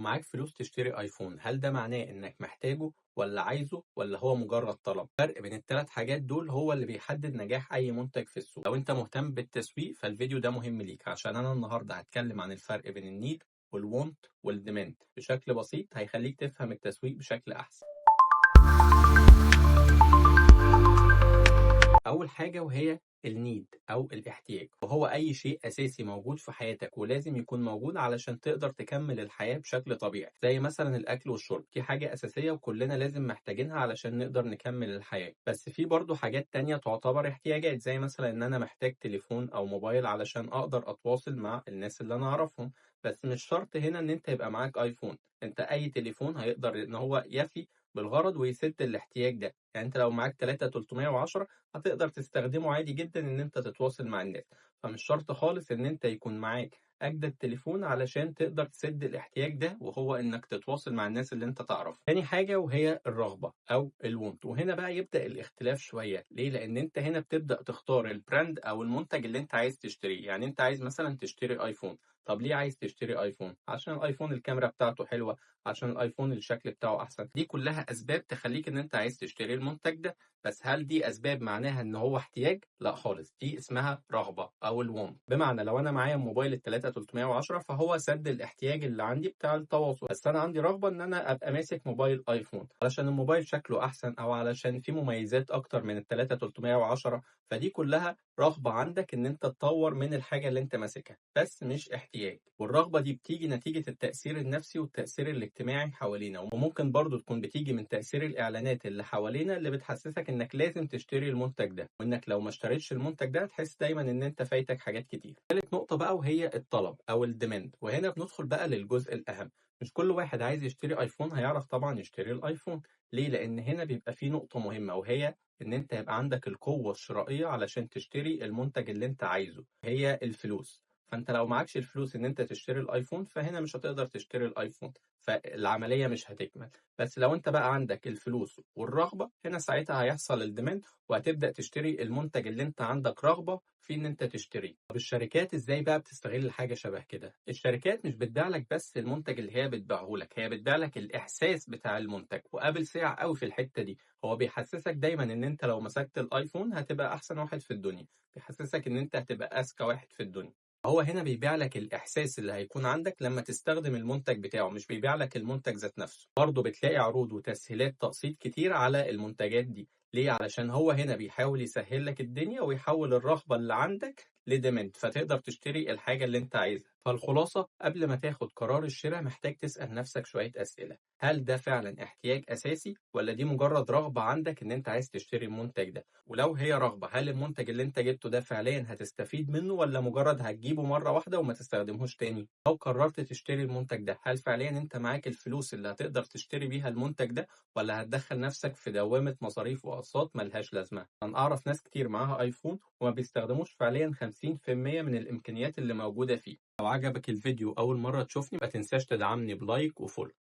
معاك فلوس تشتري ايفون، هل ده معناه انك محتاجه ولا عايزه ولا هو مجرد طلب؟ الفرق بين الثلاث حاجات دول هو اللي بيحدد نجاح اي منتج في السوق. لو انت مهتم بالتسويق فالفيديو ده مهم ليك، عشان انا النهارده هتكلم عن الفرق بين النيد والوونت والديماند بشكل بسيط هيخليك تفهم التسويق بشكل احسن. أول حاجة وهي النيد أو الاحتياج، وهو أي شيء أساسي موجود في حياتك ولازم يكون موجود علشان تقدر تكمل الحياة بشكل طبيعي، زي مثلا الأكل والشرب، دي حاجة أساسية وكلنا لازم محتاجينها علشان نقدر نكمل الحياة. بس في برضه حاجات تانية تعتبر احتياجات، زي مثلا إن أنا محتاج تليفون أو موبايل علشان أقدر أتواصل مع الناس اللي أنا أعرفهم. بس مش شرط هنا إن أنت يبقى معاك أيفون، أنت أي تليفون هيقدر إن هو يفي بالغرض ويسد الاحتياج ده. يعني أنت لو معاك 3310 هتقدر تستخدمه عادي جدًا إن أنت تتواصل مع الناس، فمش شرط خالص إن أنت يكون معاك أجدد تليفون علشان تقدر تسد الاحتياج ده، وهو إنك تتواصل مع الناس اللي أنت تعرفها. تاني حاجة وهي الرغبة أو الWant، وهنا بقى يبدأ الاختلاف شوية، ليه؟ لأن أنت هنا بتبدأ تختار البراند أو المنتج اللي أنت عايز تشتريه. يعني أنت عايز مثلًا تشتري أيفون، طب ليه عايز تشتري أيفون؟ عشان الأيفون الكاميرا بتاعته حلوة، عشان الأيفون الشكل بتاعه أحسن، دي كلها أسباب تخليك إن أنت عايز تشتري المنتج ده. بس هل دي أسباب معناها إن هو احتياج؟ لأ خالص، دي اسمها رغبة أو الWant. بمعنى لو أنا معايا موبايل ال3310 فهو سد الاحتياج اللي عندي بتاع التواصل، بس أنا عندي رغبة إن أنا أبقى ماسك موبايل أيفون علشان الموبايل شكله أحسن أو علشان فيه مميزات أكتر من ال3310. فدي كلها رغبة عندك إن أنت تطور من الحاجة اللي أنت ماسكها، بس مش احتياج. والرغبة دي بتيجي نتيجة التأثير النفسي والتأثير الاجتماعي حوالينا، وممكن برضو تكون بتيجي من تأثير الإعلانات اللي حوالينا اللي بتحسسك إنك لازم تشتري المنتج ده، وإنك لو ما اشتريتش المنتج ده هتحس دايما إن أنت فايتك حاجات كتير. تالت نقطة بقى وهي الطلب أو الديماند، وهنا بندخل بقى للجزء الأهم. مش كل واحد عايز يشتري ايفون هيعرف طبعا يشتري الايفون. ليه؟ لان هنا بيبقى في نقطة مهمة، وهي ان انت يبقى عندك القوة الشرائية علشان تشتري المنتج اللي انت عايزه، هي الفلوس. فانت لو معكش الفلوس ان انت تشتري الايفون فهنا مش هتقدر تشتري الايفون، فالعملية مش هتكمل. بس لو انت بقى عندك الفلوس والرغبة هنا ساعتها هيحصل الديماند، وهتبدأ تشتري المنتج اللي انت عندك رغبة في ان انت تشتريه. طب الشركات ازاي بقى بتستغل حاجة شبه كده؟ الشركات مش بتبيع لك بس المنتج اللي هي بتبيعه لك، هي بتبيع لك الاحساس بتاع المنتج. وابل سريع قوي في الحتة دي، هو بيحسسك دايما ان انت لو مسكت الايفون هتبقى احسن واحد في الدنيا، بيحسسك ان انت هتبقى اذكى واحد في الدنيا. هو هنا بيبيع لك الإحساس اللي هيكون عندك لما تستخدم المنتج بتاعه، مش بيبيع لك المنتج ذات نفسه. برضه بتلاقي عروض وتسهيلات تقسيط كتير على المنتجات دي. ليه؟ علشان هو هنا بيحاول يسهل لك الدنيا ويحول الرغبة اللي عندك لديمنت، فتقدر تشتري الحاجة اللي انت عايزها. فالخلاصة قبل ما تاخد قرار الشراء محتاج تسأل نفسك شوية أسئلة. هل ده فعلا احتياج أساسي ولا دي مجرد رغبة عندك ان انت عايز تشتري المنتج ده؟ ولو هي رغبة، هل المنتج اللي انت جبته ده فعليا هتستفيد منه ولا مجرد هتجيبه مرة واحدة وما تستخدمهوش تاني؟ لو قررت تشتري المنتج ده هل فعليا انت معاك الفلوس اللي هتقدر تشتري بيها المنتج ده، ولا هتدخل نفسك في دوامة مصاريف وأقساط ملهاش لازمة؟ أنا أعرف ناس كتير معاها آيفون وما بيستخدموش فعليا 50% من الإمكانيات اللي موجودة فيه. لو عجبك الفيديو أول مرة تشوفني ما تنساش تدعمني بلايك وفولو.